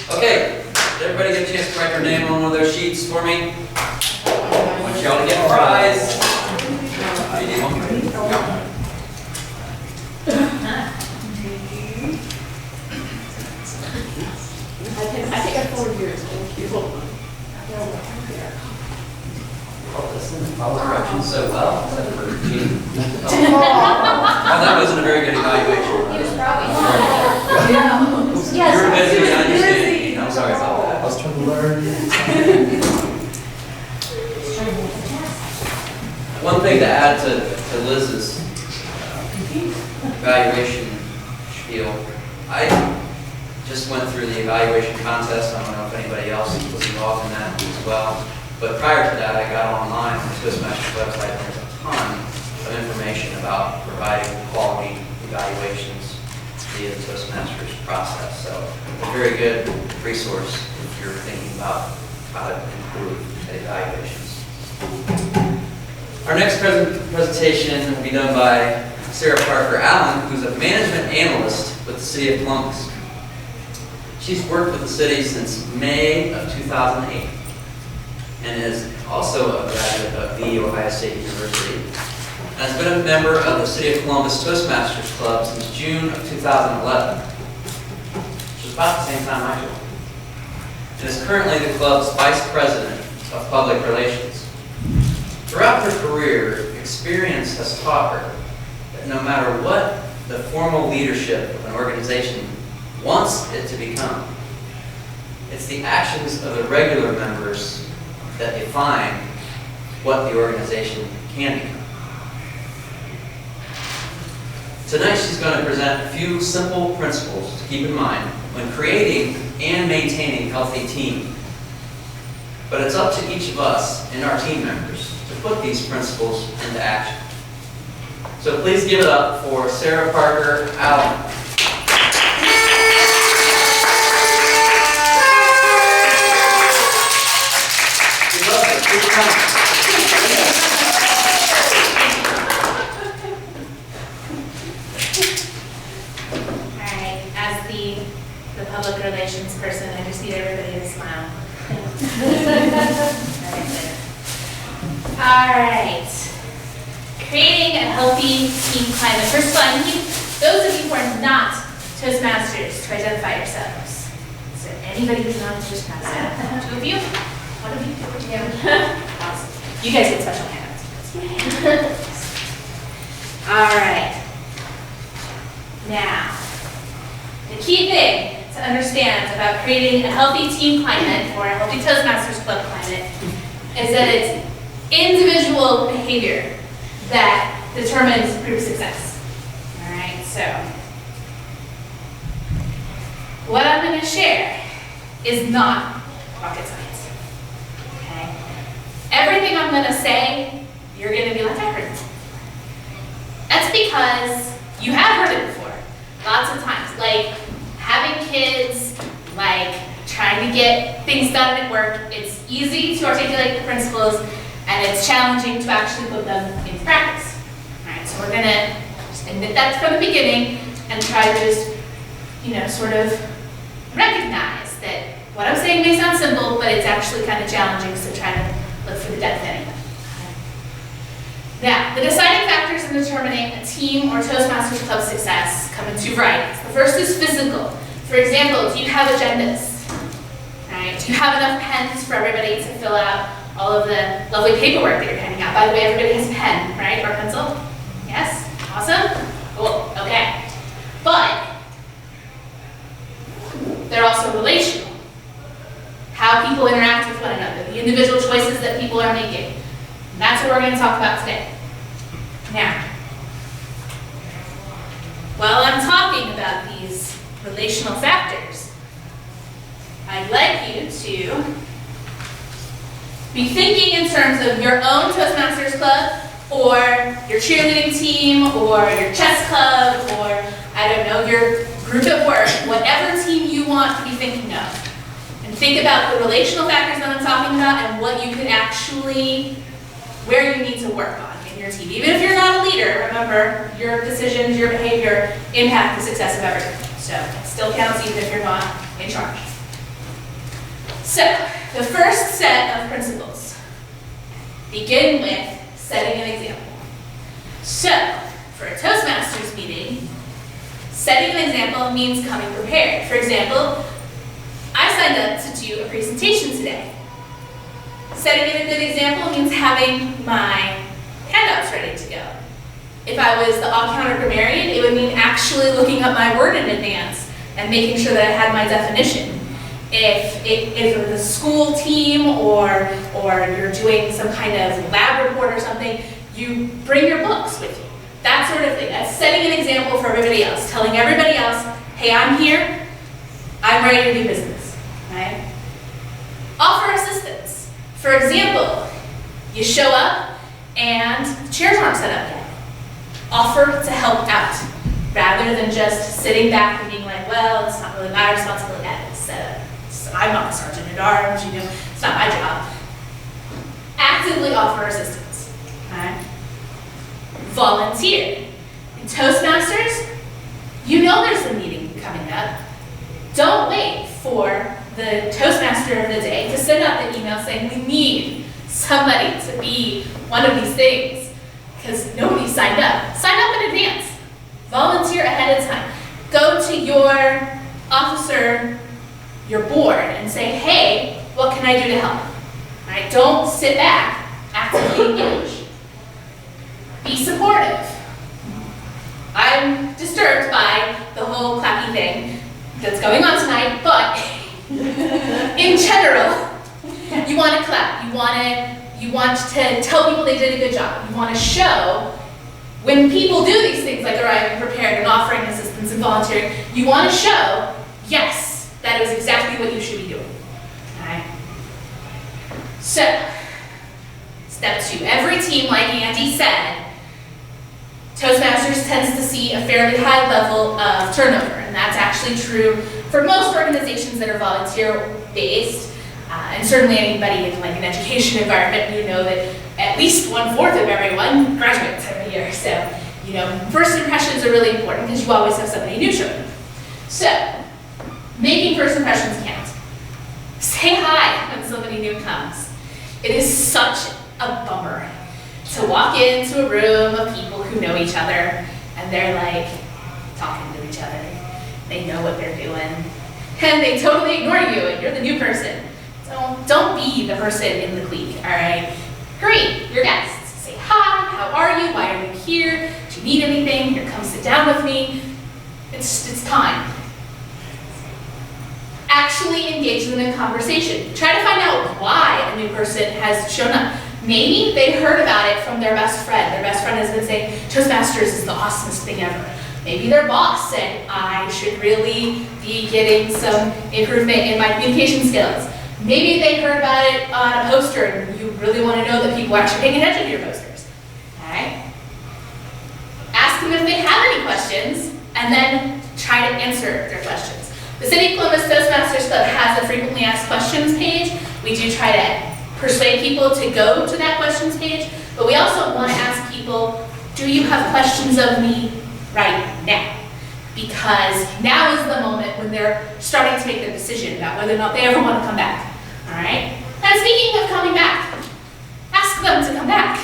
Okay, did everybody get a chance to write their name on one of those sheets for me? I want y'all to get a prize. You need one? No. I think I'm 4 years old. Oh, listen, follow directions so well. Except for Gene. Oh, that wasn't a very good evaluation. He was probably. You were busy, I understand. I'm sorry about that. I was trying to learn. One thing to add to Liz's evaluation spiel, I just went through the evaluation contest. I don't know if anybody else was involved in that as well. But prior to that, I got online on the Toastmasters website, and there's a ton of information about providing quality evaluations via the Toastmasters process. So a very good resource if you're thinking about how to improve evaluations. Our next presentation will be done by Sarah Parker Allen, who's a management analyst with the City of Columbus. She's worked with the city since May of 2008 and is also a graduate of the Ohio State University and has been a member of the City of Columbus Toastmasters Club since June of 2011, which is about the same time I joined, and is currently the club's Vice President of Public Relations. Throughout her career, experience has taught her that no matter what the formal leadership of an organization wants it to become, it's the actions of the regular members that define what the organization can become. Tonight she's going to present a few simple principles to keep in mind when creating and maintaining healthy teams. But it's up to each of us and our team members to put these principles into action. So please give it up for Sarah Parker Allen. We love her. Keep it coming. All right, as the public relations person, I just need everybody to smile. All right. Creating a healthy team climate. First of all, I need those of you who are not Toastmasters to identify yourselves. Is there anybody who's not a Toastmaster? 2 of you? 1 of you? Awesome. You guys get special handouts. All right. Now, the key thing to understand about creating a healthy team climate or a healthy Toastmasters Club climate is that it's individual behavior that determines group success. All right, so what I'm going to share is not rocket science. Okay? Everything I'm going to say, you're going to be like, I heard it. That's because you have heard it before, lots of times. Like having kids, like trying to get things done at work. It's easy to articulate the principles, and it's challenging to actually put them into practice. All right, so we're gonna just admit that from the beginning and try to just, sort of recognize that what I'm saying may sound simple, but it's actually kind of challenging, so try to look for the depth anyway. Now, the deciding factors in determining a team or Toastmasters Club success come in 2 varieties. The first is physical. For example, do you have agendas? All right, do you have enough pens for everybody to fill out all of the lovely paperwork that you're handing out? By the way, everybody has a pen, right, or pencil? Yes? Awesome? Cool, okay. But they're also relational. How people interact with one another, the individual choices that people are making. And that's what we're going to talk about today. Now, while I'm talking about these relational factors, I'd like you to be thinking in terms of your own Toastmasters Club, or your cheerleading team, or your chess club, or, I don't know, your group at work, whatever team you want to be thinking of. And think about the relational factors that I'm talking about and what you could actually, where you need to work on in your team. Even if you're not a leader, remember, your decisions, your behavior impact the success of everything. So it still counts even if you're not in charge. So, the first set of principles begin with setting an example. So, for a Toastmasters meeting, setting an example means coming prepared. For example, I signed up to do a presentation today. Setting a good example means having my handouts ready to go. If I was the all-counter grammarian, it would mean actually looking up my word in advance and making sure that I had my definition. If it was a school team or you're doing some kind of lab report or something, you bring your books with you. That sort of thing. That's setting an example for everybody else, telling everybody else, hey, I'm here, I'm ready to do business, right? Offer assistance. For example, you show up and chairs aren't set up yet. Offer to help out, rather than just sitting back and being like, well, it's not really my responsibility to set up. So I'm not the sergeant at arms, it's not my job. Actively offer assistance, okay? Volunteer. In Toastmasters, you know there's a meeting coming up. Don't wait for the Toastmaster of the day to send out the email saying we need somebody to be one of these things because nobody signed up. Sign up in advance. Volunteer ahead of time. Go to your officer, your board, and say, hey, what can I do to help? Right? Don't sit back, actively engage. Be supportive. I'm disturbed by the whole clappy thing that's going on tonight, but in general, you want to clap. You want to tell people they did a good job. You want to show when people do these things like arriving prepared and offering assistance and volunteering, you want to show, yes, that is exactly what you should be doing. Okay? So, step 2. Every team, like Andy said, Toastmasters tends to see a fairly high level of turnover, and that's actually true for most organizations that are volunteer-based, and certainly anybody in like an education environment, you know that at least 1/4 of everyone graduates every year. So, first impressions are really important because you always have somebody new showing up. So, making first impressions count. Say hi when somebody new comes. It is such a bummer to walk into a room of people who know each other and they're like talking to each other. They know what they're doing and they totally ignore you and you're the new person. So don't be the person in the clique, all right? Greet your guests. Say hi, how are you? Why are you here? Do you need anything? Here, come sit down with me. It's time. Actually engage them in conversation. Try to find out why a new person has shown up. Maybe they heard about it from their best friend. Their best friend has been saying, Toastmasters is the awesomest thing ever. Maybe their boss said, I should really be getting some improvement in my communication skills. Maybe they heard about it on a poster and you really want to know that people are actually paying attention to your posters. Okay? Ask them if they have any questions and then try to answer their questions. The City of Columbus Toastmasters Club has a frequently asked questions page. We do try to persuade people to go to that questions page, but we also want to ask people, do you have questions of me right now? Because now is the moment when they're starting to make their decision about whether or not they ever want to come back. All right? And speaking of coming back, ask them to come back.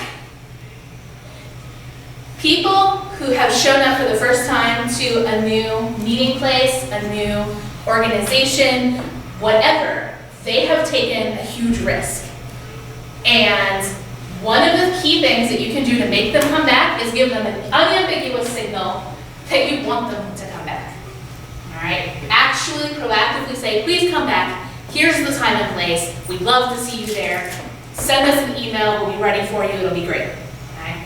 People who have shown up for the first time to a new meeting place, a new organization, whatever, they have taken a huge risk. And one of the key things that you can do to make them come back is give them an unambiguous signal that you want them to come back. All right? Actually proactively say, please come back. Here's the time and place. We'd love to see you there. Send us an email. We'll be ready for you. It'll be great. Okay?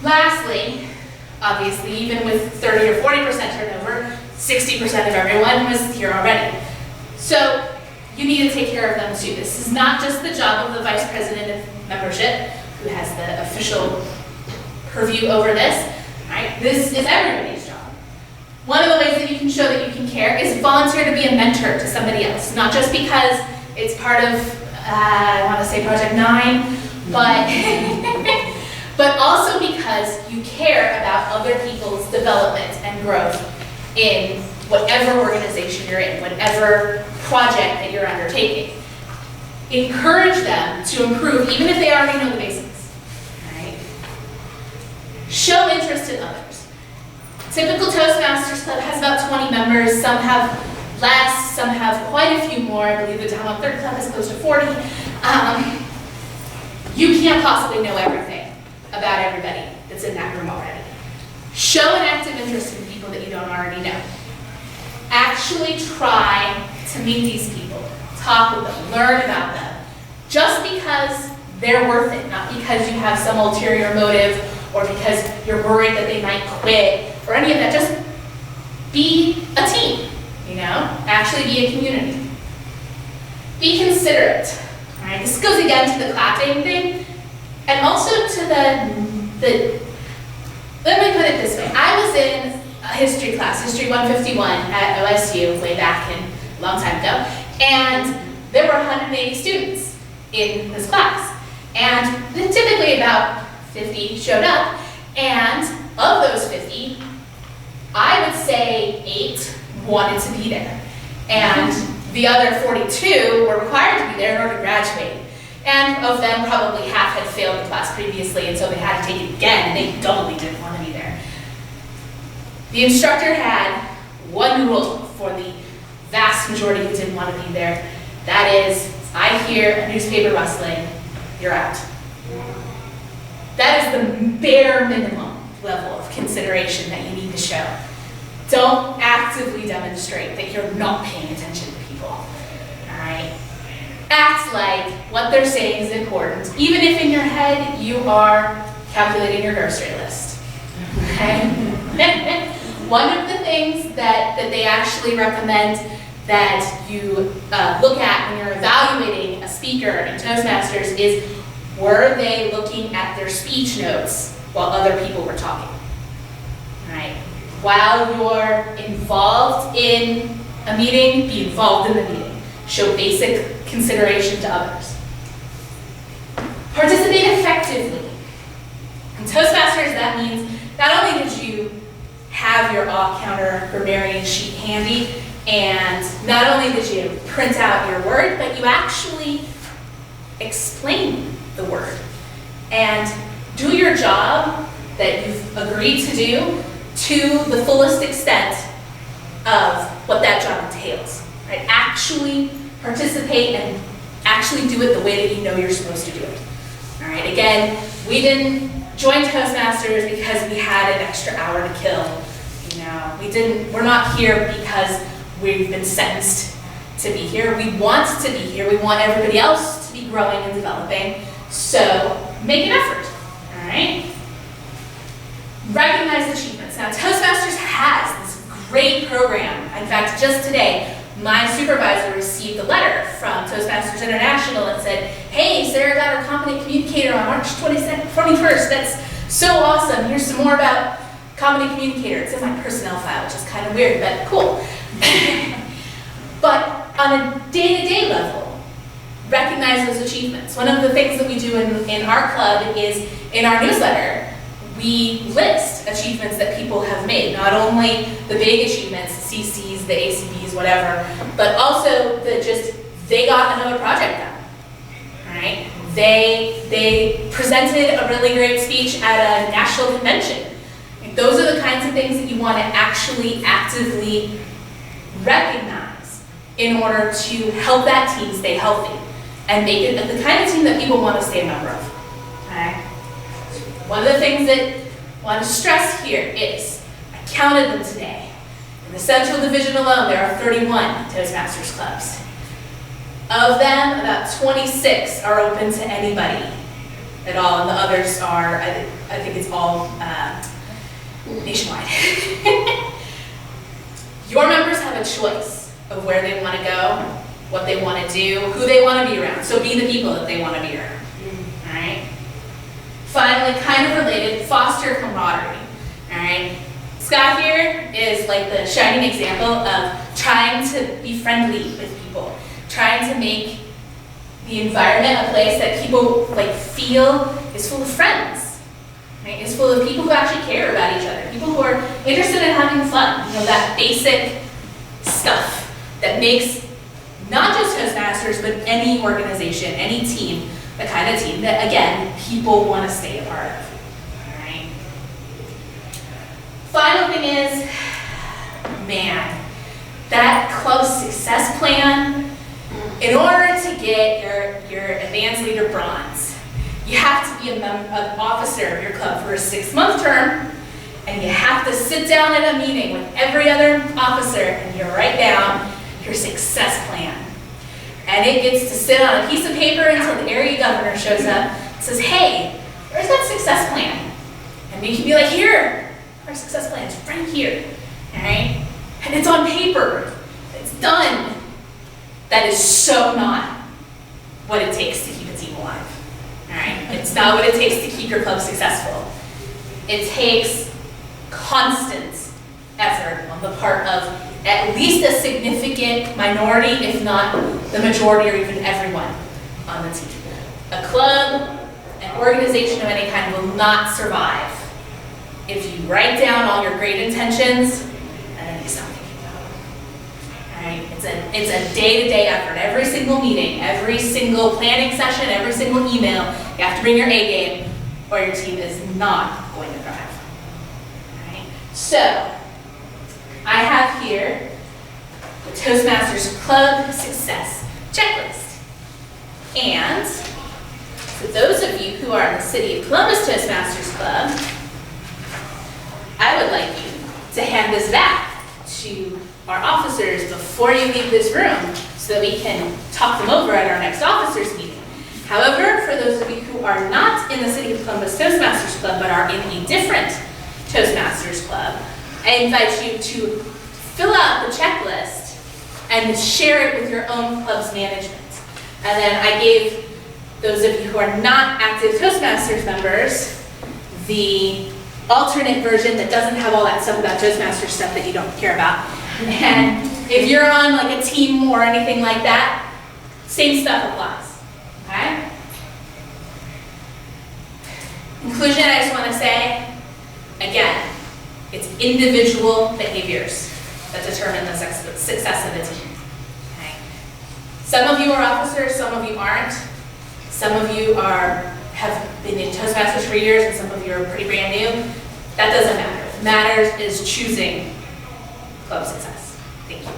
Lastly, obviously, even with 30 or 40% turnover, 60% of everyone was here already. So you need to take care of them too. This is not just the job of the Vice President of Membership, who has the official purview over this. Right? This is everybody's job. One of the ways that you can show that you can care is volunteer to be a mentor to somebody else. Not just because it's part of, I want to say Project 9, but also because you care about other people's development and growth in whatever organization you're in, whatever project that you're undertaking. Encourage them to improve, even if they already know the basics. Right? Show interest in others. Typical Toastmasters club has about 20 members. Some have less, some have quite a few more. I believe the Down on Third club is close to 40. You can't possibly know everything about everybody that's in that room already. Show an active interest in people that you don't already know. Actually try to meet these people, talk with them, learn about them, just because they're worth it, not because you have some ulterior motive or because you're worried that they might quit or any of that. Just be a team, you know? Actually be a community. Be considerate. All right? This goes again to the clapping thing, and also to the let me put it this way. I was in a history class, History 151 at OSU way back in a long time ago, and there were 180 students in this class. And typically about 50 showed up, and of those 50, I would say 8 wanted to be there. And the other 42 were required to be there in order to graduate. And of them, probably half had failed the class previously, and so they had to take it again, and they doubly didn't want to be there. The instructor had one rule for the vast majority who didn't want to be there. That is, I hear a newspaper rustling, you're out. That is the bare minimum level of consideration that you need to show. Don't actively demonstrate that you're not paying attention to people, all right? Act like what they're saying is important, even if in your head you are calculating your grocery list, okay? One of the things that they actually recommend that you look at when you're evaluating a speaker in Toastmasters is, were they looking at their speech notes while other people were talking? All right. While you're involved in a meeting, be involved in the meeting. Show basic consideration to others. Participate effectively. In Toastmasters, that means not only did you have your off-counter grammarian sheet handy, and not only did you print out your word, but you actually explain the word and do your job that you've agreed to do to the fullest extent of what that job entails. Right? Actually participate and actually do it the way that you know you're supposed to do it. All right. Again, we didn't join Toastmasters because we had an extra hour to kill. You know, we're not here because we've been sentenced to be here. We want to be here. We want everybody else to be growing and developing. So make an effort. All right. Recognize achievements. Now, Toastmasters has this great program. In fact, just today, my supervisor received a letter from Toastmasters International that said, hey, Sarah got her Competent Communicator on March 21st. That's so awesome. Here's some more about Competent Communicator. It's in my personnel file, which is kind of weird, but cool. But on a day-to-day level, recognize those achievements. One of the things that we do in our club is, in our newsletter, we list achievements that people have made, not only the big achievements, the CCs, the ACBs, whatever, but also they got another project done, right? They presented a really great speech at a national convention. Those are the kinds of things that you want to actually actively recognize in order to help that team stay healthy and make it the kind of team that people want to stay a member of, okay? One of the things that I want to stress here is, I counted them today. In the Central Division alone, there are 31 Toastmasters clubs. Of them, about 26 are open to anybody at all, and the others are, I think it's all nationwide. Your members have a choice of where they want to go, what they want to do, who they want to be around. So be the people that they want to be around. All right? Finally, kind of related, foster camaraderie. All right? Scott here is like the shining example of trying to be friendly with people, trying to make the environment a place that people feel is full of friends, right? Is full of people who actually care about each other, people who are interested in having fun. You know, that basic stuff that makes not just Toastmasters, but any organization, any team, the kind of team that, again, people want to stay a part of. All right. Final thing is, man, that club success plan, in order to get your advanced leader bronze, you have to be an officer of your club for a 6-month term, and you have to sit down at a meeting with every other officer and you write down your success plan. And it gets to sit on a piece of paper until the area governor shows up and says, hey, where's that success plan? And you can be like, here, our success plan is right here, all right? And it's on paper, it's done. That is so not what it takes to keep a team alive, all right? It's not what it takes to keep your club successful. It takes constant effort on the part of at least a significant minority, if not the majority or even everyone on the team. A club, an organization of any kind will not survive if you write down all your great intentions and then you stop thinking about it. All right? It's a day-to-day effort. Every single meeting, every single planning session, every single email, you have to bring your A game or your team is not going to thrive. All right? So, I have here the Toastmasters Club Success Checklist. And for those of you who are in the City of Columbus Toastmasters Club, I would like you to hand this back to our officers before you leave this room so that we can talk them over at our next officers meeting. However, for those of you who are not in the City of Columbus Toastmasters Club but are in a different Toastmasters Club, I invite you to fill out the checklist and share it with your own club's management. And then I gave those of you who are not active Toastmasters members the alternate version that doesn't have all that stuff about Toastmasters stuff that you don't care about. And if you're on like a team or anything like that, same stuff applies, okay? In conclusion, I just want to say, again, it's individual behaviors that determine the success of the team. Okay? Some of you are officers, some of you aren't. Some of you have been in Toastmasters for years, and some of you are pretty brand new. That doesn't matter. What matters is choosing club success. Thank you.